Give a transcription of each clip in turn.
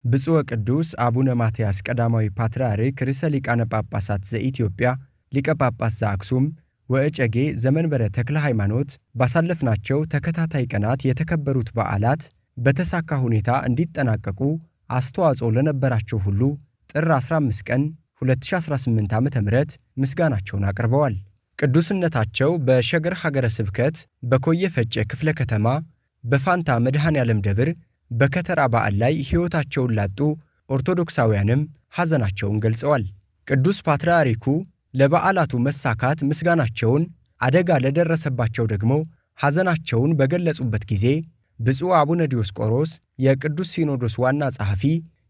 ብፁዕ ቅዱስ አቡነ ማትያስ ቀዳማዊ ፓትርያርክ ርዕሰ ሊቃነ ጳጳሳት ዘኢትዮጵያ ሊቀ ጳጳስ ዘአክሱም ወእጨጌ ዘመንበረ ተክለ ሃይማኖት ባሳለፍናቸው ተከታታይ ቀናት የተከበሩት በዓላት በተሳካ ሁኔታ እንዲጠናቀቁ አስተዋጽኦ ለነበራቸው ሁሉ ጥር 15 ቀን 2018 ዓ.ም ምስጋናቸውን አቅርበዋል። ቅዱስነታቸው በሸገር ሀገረ ስብከት በኮየ ፈጨ ክፍለ ከተማ በፋንታ መድኃኔ ዓለም ደብር በከተራ በዓል ላይ ሕይወታቸውን ላጡ ኦርቶዶክሳውያንም ሐዘናቸውን ገልጸዋል። ቅዱስ ፓትርያርኩ ለበዓላቱ መሳካት ምስጋናቸውን፣ አደጋ ለደረሰባቸው ደግሞ ሐዘናቸውን በገለጹበት ጊዜ ብፁዕ አቡነ ዲዮስቆሮስ የቅዱስ ሲኖዶስ ዋና ጸሐፊ፣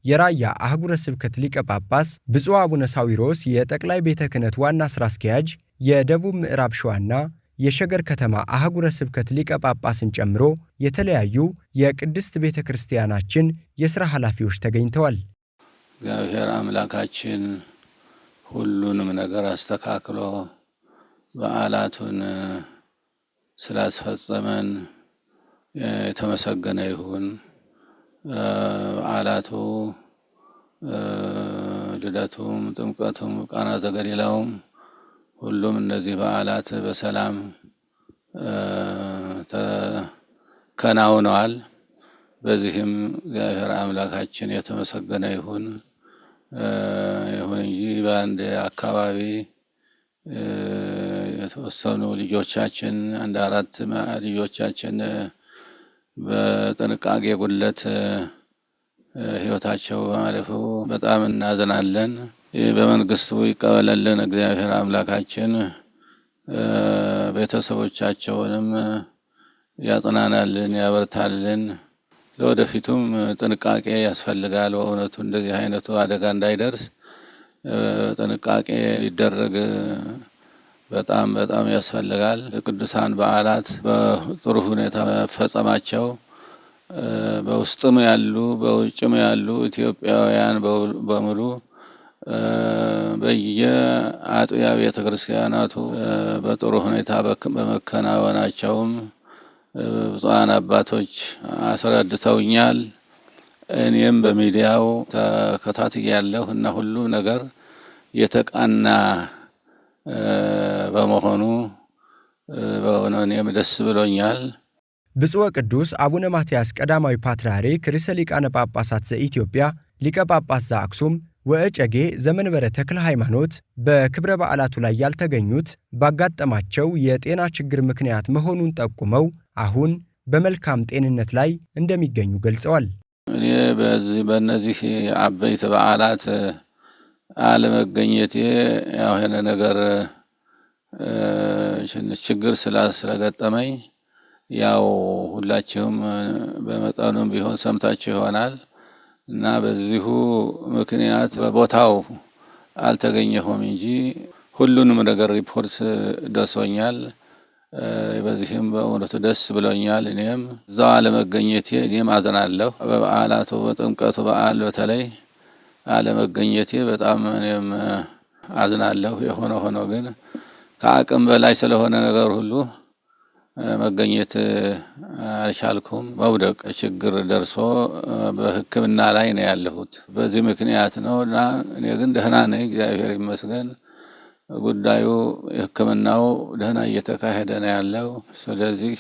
የራያ አህጉረ ስብከት ሊቀ ጳጳስ፣ ብፁዕ አቡነ ሳዊሮስ የጠቅላይ ቤተ ክህነት ዋና ሥራ አስኪያጅ፣ የደቡብ ምዕራብ ሸዋና የሸገር ከተማ አህጉረ ስብከት ሊቀ ጳጳስን ጨምሮ የተለያዩ የቅድስት ቤተ ክርስቲያናችን የሥራ ኃላፊዎች ተገኝተዋል። እግዚአብሔር አምላካችን ሁሉንም ነገር አስተካክሎ በዓላቱን ስላስፈጸመን የተመሰገነ ይሁን። በዓላቱ ልደቱም፣ ጥምቀቱም፣ ቃና ዘገሊላውም ሁሉም እነዚህ በዓላት በሰላም ተከናውነዋል። በዚህም እግዚአብሔር አምላካችን የተመሰገነ ይሁን። ይሁን እንጂ በአንድ አካባቢ የተወሰኑ ልጆቻችን አንድ 4 ልጆቻችን በጥንቃቄ ጉድለት ሕይወታቸው በማለፉ በጣም እናዝናለን። በመንግስቱ ይቀበለልን እግዚአብሔር አምላካችን፣ ቤተሰቦቻቸውንም ያጽናናልን፣ ያበርታልን። ለወደፊቱም ጥንቃቄ ያስፈልጋል። በእውነቱ እንደዚህ አይነቱ አደጋ እንዳይደርስ ጥንቃቄ ሊደረግ በጣም ያስፈልጋል። ቅዱሳን በዓላት በጥሩ ሁኔታ መፈጸማቸው በውስጥም ያሉ በውጭም ያሉ ኢትዮጵያውያን በሙሉ በየአጥቢያ ቤተ ክርስቲያናቱ በጥሩ ሁኔታ በመከናወናቸውም ብፁዓን አባቶች አስረድተውኛል። እኔም በሚዲያው ተከታትያለሁ እና ሁሉ ነገር የተቃና በመሆኑ በእውነት እኔም ደስ ብሎኛል። ብፁዕ ቅዱስ አቡነ ማትያስ ቀዳማዊ ፓትርያርክ ርዕሰ ሊቃነ ጳጳሳት ዘኢትዮጵያ ሊቀ ጳጳስ ዘአክሱም ወእጨጌ ዘመንበረ ተክለ ሃይማኖት በክብረ በዓላቱ ላይ ያልተገኙት ባጋጠማቸው የጤና ችግር ምክንያት መሆኑን ጠቁመው አሁን በመልካም ጤንነት ላይ እንደሚገኙ ገልጸዋል። እኔ በእነዚህ አበይት በዓላት አለመገኘቴ ያው የሆነ ነገር ችግር ስለገጠመኝ ያው ሁላችሁም በመጠኑም ቢሆን ሰምታችሁ ይሆናል እና በዚሁ ምክንያት በቦታው አልተገኘሁም እንጂ ሁሉንም ነገር ሪፖርት ደርሶኛል። በዚህም በእውነቱ ደስ ብሎኛል። እኔም እዛው አለመገኘቴ እኔም አዝናለሁ። በበዓላቱ በጥምቀቱ በዓል በተለይ አለመገኘቴ በጣም እኔም አዝናለሁ። የሆነ ሆኖ ግን ከአቅም በላይ ስለሆነ ነገር ሁሉ መገኘት አልቻልኩም። መውደቅ ችግር ደርሶ በሕክምና ላይ ነው ያለሁት። በዚህ ምክንያት ነው እና እኔ ግን ደህና ነኝ፣ እግዚአብሔር ይመስገን። ጉዳዩ የሕክምናው ደህና እየተካሄደ ነው ያለው። ስለዚህ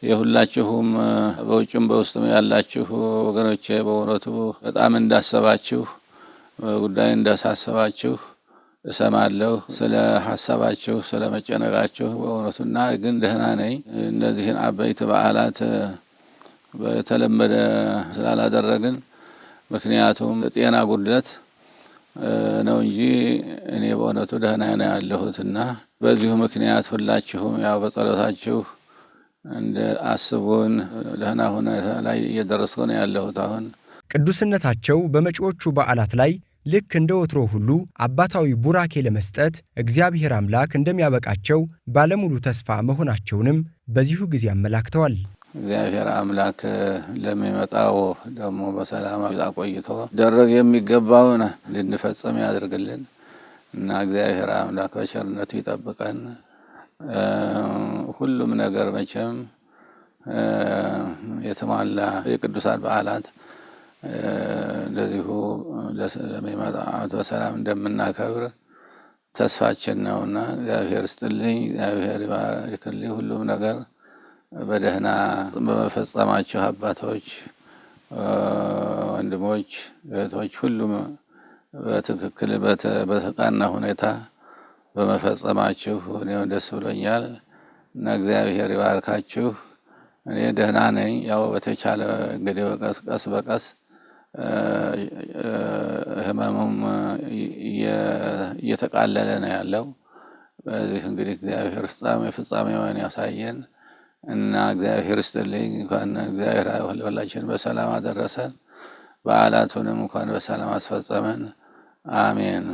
የሁላችሁም በውጭም በውስጥም ያላችሁ ወገኖቼ በእውነቱ በጣም እንዳሰባችሁ ጉዳይ እንዳሳሰባችሁ እሰማለሁ። ስለ ሐሳባችሁ ስለ መጨነቃችሁ በእውነቱና ግን ደህና ነኝ። እነዚህን አበይት በዓላት በተለመደ ስላላደረግን ምክንያቱም ጤና ጉድለት ነው እንጂ እኔ በእውነቱ ደህና ነው ያለሁትና በዚሁ ምክንያት ሁላችሁም ያው በጸሎታችሁ እንደ አስቡን። ደህና ሁኔታ ላይ እየደረስኩ ነው ያለሁት። አሁን ቅዱስነታቸው በመጪዎቹ በዓላት ላይ ልክ እንደ ወትሮ ሁሉ አባታዊ ቡራኬ ለመስጠት እግዚአብሔር አምላክ እንደሚያበቃቸው ባለሙሉ ተስፋ መሆናቸውንም በዚሁ ጊዜ አመላክተዋል። እግዚአብሔር አምላክ ለሚመጣው ደግሞ በሰላም አቆይቶ ደረግ የሚገባውን ልንፈጽም ያድርግልን እና እግዚአብሔር አምላክ በቸርነቱ ይጠብቀን። ሁሉም ነገር መቼም የተሟላ የቅዱሳን በዓላት እንደዚሁ ለሚመጣው ዓመት በሰላም እንደምናከብር ተስፋችን ነውና እግዚአብሔር ይስጥልኝ፣ እግዚአብሔር ይባርክልኝ። ሁሉም ነገር በደህና በመፈጸማችሁ አባቶች፣ ወንድሞች፣ እህቶች ሁሉም በትክክል በተቃና ሁኔታ በመፈጸማችሁ እኔም ደስ ብሎኛል እና እግዚአብሔር ይባርካችሁ። እኔ ደህና ነኝ። ያው በተቻለ እንግዲህ ቀስ በቀስ ህመሙም እየተቃለለ ነው ያለው። በዚህ እንግዲህ እግዚአብሔር ፍጻሜውን ያሳየን እና እግዚአብሔር ይስጥልኝ። እንኳን እግዚአብሔር ሁላችን በሰላም አደረሰን። በዓላቱንም እንኳን በሰላም አስፈጸመን። አሜን።